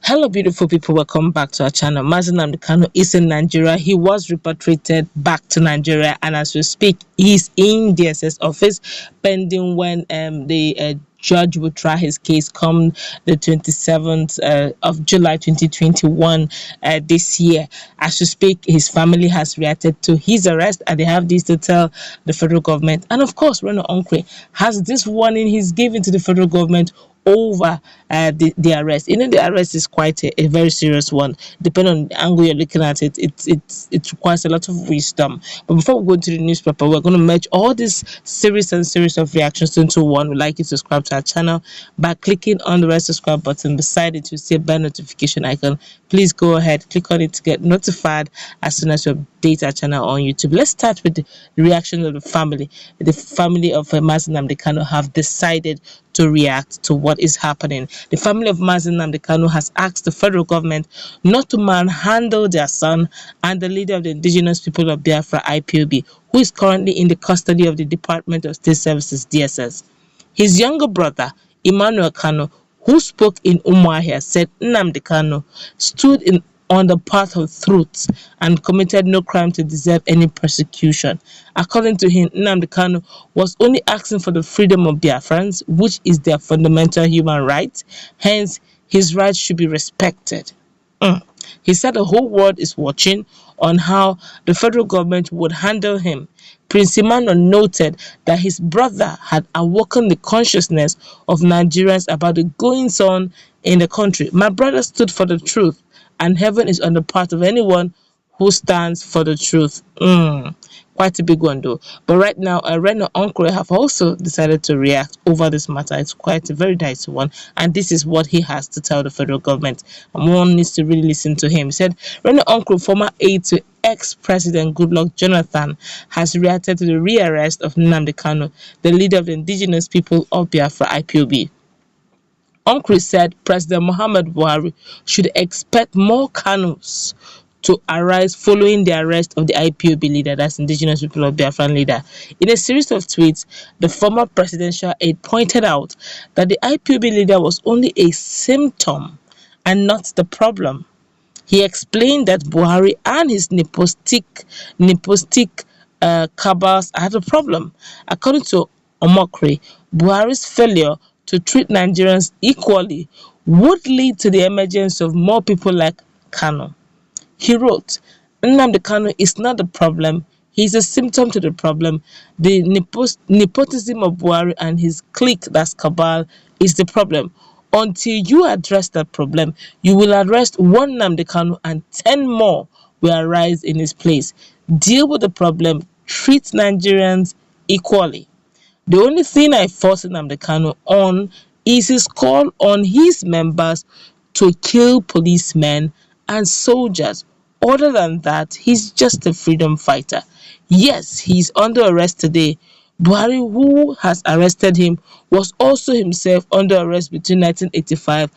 Hello, beautiful people. Welcome back to our channel. Nnamdi Kanu is in Nigeria. He was repatriated back to Nigeria, and as we speak, he's in DSS office pending when the judge will try his case come the 27th of July 2021 this year. As we speak, his family has reacted to his arrest, and they have this to tell the federal government. And of course, Reno Omokri has this warning he's giving to the federal government over the arrest. The arrest is quite a very serious one. Depending on the angle you're looking at it, it requires a lot of wisdom. But before we go into the newspaper, we're going to merge all these series of reactions into one. We'd like you to subscribe to our channel by clicking on the red subscribe button beside it. You see a bell notification icon. Please go ahead, click on it to get notified as soon as we update our channel on YouTube. Let's start with the reaction of the family. The family of Nnamdi Kanu have decided to react to what is happening. The family of Nnamdi Kanu has asked the federal government not to manhandle their son and the leader of the indigenous people of Biafra, IPOB, who is currently in the custody of the Department of State Services, DSS. His younger brother, Emmanuel Kanu, who spoke in Umuahia, said Nnamdi Kanu stood on the path of truth and committed no crime to deserve any persecution. According to him, Nnamdi Kanu was only asking for the freedom of Biafrans, which is their fundamental human right. Hence, his rights should be respected. He said the whole world is watching on how the federal government would handle him. Prince Emmanuel noted that his brother had awoken the consciousness of Nigerians about the goings-on in the country. My brother stood for the truth, and heaven is on the part of anyone who stands for the truth. Quite a big one though. But right now, Reno Omokri have also decided to react over this matter. It's quite a very dicey one, and this is what he has to tell the federal government. And one needs to really listen to him. He said, Reno Omokri, former aide to ex-president Goodluck Jonathan, has reacted to the rearrest of Nnamdi Kanu, the leader of the indigenous people of Biafra, IPOB. Omokri said President Muhammad Buhari should expect more Kanus to arise following the arrest of the IPOB leader, that's Indigenous People of Biafran leader. In a series of tweets, the former presidential aide pointed out that the IPOB leader was only a symptom and not the problem. He explained that Buhari and his nepotistic cabals had a problem. According to Omokri, Buhari's failure to treat Nigerians equally would lead to the emergence of more people like Kanu. He wrote, Nnamdi Kanu is not the problem, he is a symptom to the problem. The nepotism of Buhari and his clique, that's cabal, is the problem. Until you address that problem, you will arrest one Nnamdi Kanu and 10 more will arise in his place. Deal with the problem, treat Nigerians equally. The only thing I force Nnamdi Kanu on is his call on his members to kill policemen and soldiers. Other than that, he's just a freedom fighter. Yes, he's under arrest today. Buhari, who has arrested him, was also himself under arrest between 1985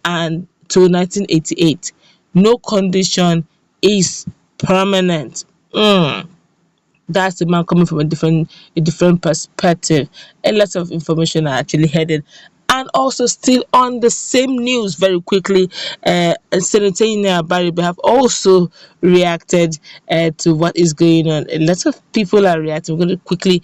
and to 1988. No condition is permanent. That's the man coming from a different perspective. A lot of information are actually headed. And also still on the same news very quickly, Senator Abaribe have also reacted to what is going on. A lot of people are reacting. We're going to quickly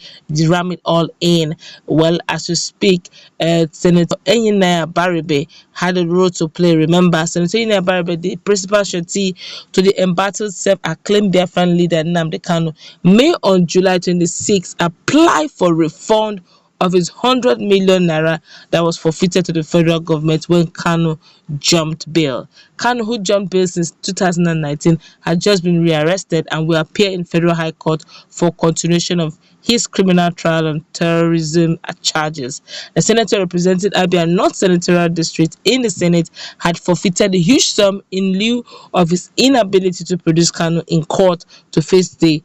ram it all in. Well, as we speak, Senator Abaribe had a role to play. Remember, Senator Abaribe, the principal surety to the embattled self-acclaimed Biafran leader Nnamdi Kanu, may on July 26 apply for refund of his 100 million naira that was forfeited to the federal government when Kanu jumped bail. Kanu, who jumped bail since 2019, had just been rearrested and will appear in Federal High Court for continuation of his criminal trial on terrorism charges. The senator representing Abia North Senatorial District in the Senate had forfeited a huge sum in lieu of his inability to produce Kanu in court to face the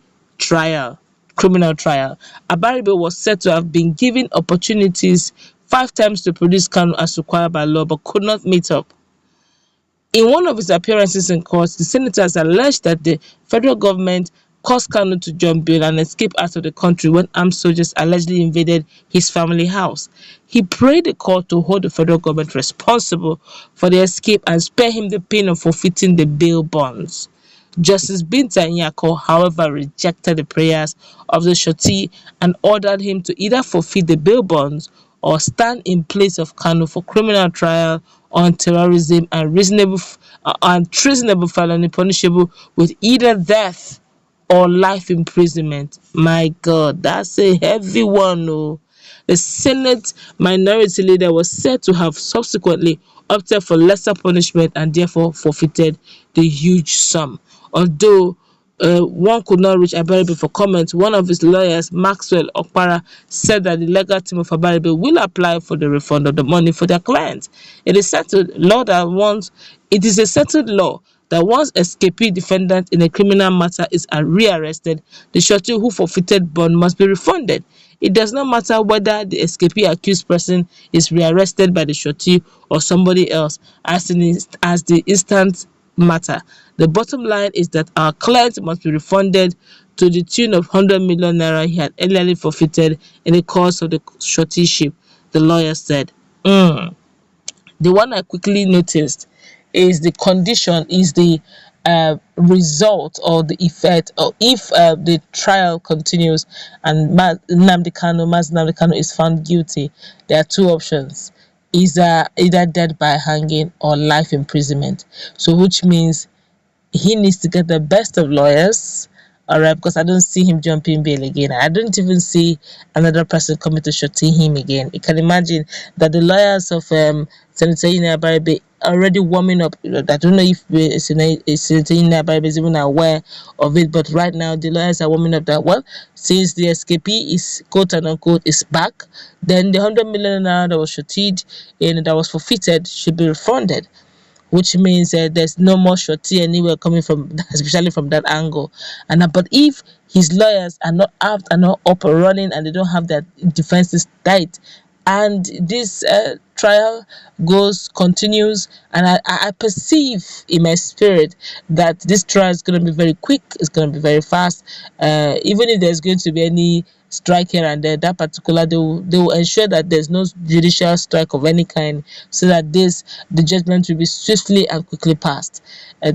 criminal trial. Abaribe was said to have been given opportunities 5 times to produce Kanu as required by law, but could not meet up. In one of his appearances in court, the senator has alleged that the federal government caused Kanu to jump bail and escape out of the country when armed soldiers allegedly invaded his family house. He prayed the court to hold the federal government responsible for the escape and spare him the pain of forfeiting the bail bonds. Justice Binta Nyako, however, rejected the prayers of the Surety and ordered him to either forfeit the bail bonds or stand in place of Kanu for criminal trial on terrorism and treasonable felony punishable with either death or life imprisonment. My God, that's a heavy one. Oh. The Senate minority leader was said to have subsequently opted for lesser punishment and therefore forfeited the huge sum. Although one could not reach Abaribe for comment, one of his lawyers, Maxwell Okpara, said that the legal team of Abaribe will apply for the refund of the money for their clients. It is a settled law that once escapee defendant in a criminal matter is rearrested, the surety who forfeited bond must be refunded. It does not matter whether the escapee accused person is rearrested by the surety or somebody else, as the instant matter. The bottom line is that our client must be refunded to the tune of 100 million naira he had earlier forfeited in the course of the suretyship, the lawyer said. The one I quickly noticed is the result or the effect, or if the trial continues and Nnamdi Kanu is found guilty, there are two options: either death by hanging or life imprisonment. So, which means he needs to get the best of lawyers. All right, because I don't see him jumping bail again. I don't even see another person coming to shorty him again. You can imagine that the lawyers of Senator Abaribe already warming up. I don't know if Senator Abaribe is even aware of it, but right now the lawyers are warming up that, well, since the escapee is quote and unquote is back, then the 100 million naira that was shorted and that was forfeited should be refunded, which means there's no more surety anywhere coming from, especially from that angle. And but if his lawyers are not apt and not up and running and they don't have their defenses tight, and this trial continues, and I perceive in my spirit that this trial is going to be very quick, it's going to be very fast. Even if there's going to be any strike here and there, that particular they will ensure that there's no judicial strike of any kind, so that the judgment will be swiftly and quickly passed.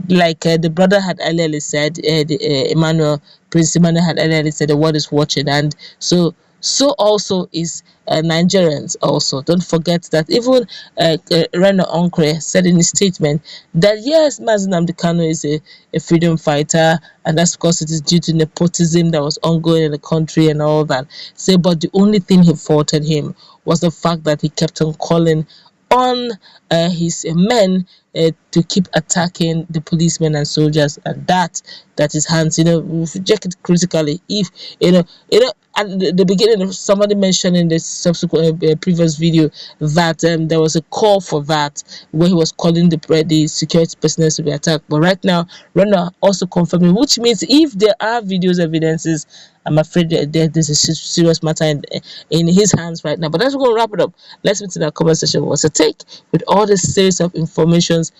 Like the brother had earlier said, Emmanuel, Prince Emmanuel had earlier said, the world is watching, and so also is Nigerians. Also, don't forget that even Reno Omokri said in his statement that yes, Nnamdi Kanu is a freedom fighter, and that's because it is due to nepotism that was ongoing in the country and all that. Say, but the only thing he faulted him was the fact that he kept on calling on his men to keep attacking the policemen and soldiers, and that is hands. If you check it critically, if at the beginning, somebody mentioned in the subsequent previous video that there was a call for that, where he was calling the security personnel to be attacked. But right now, Reno also confirming, which means if there are videos, evidences, I'm afraid that there's a serious matter in his hands right now. But that's going to wrap it up. Let's meet in our comment section. What's a take with all this series of informations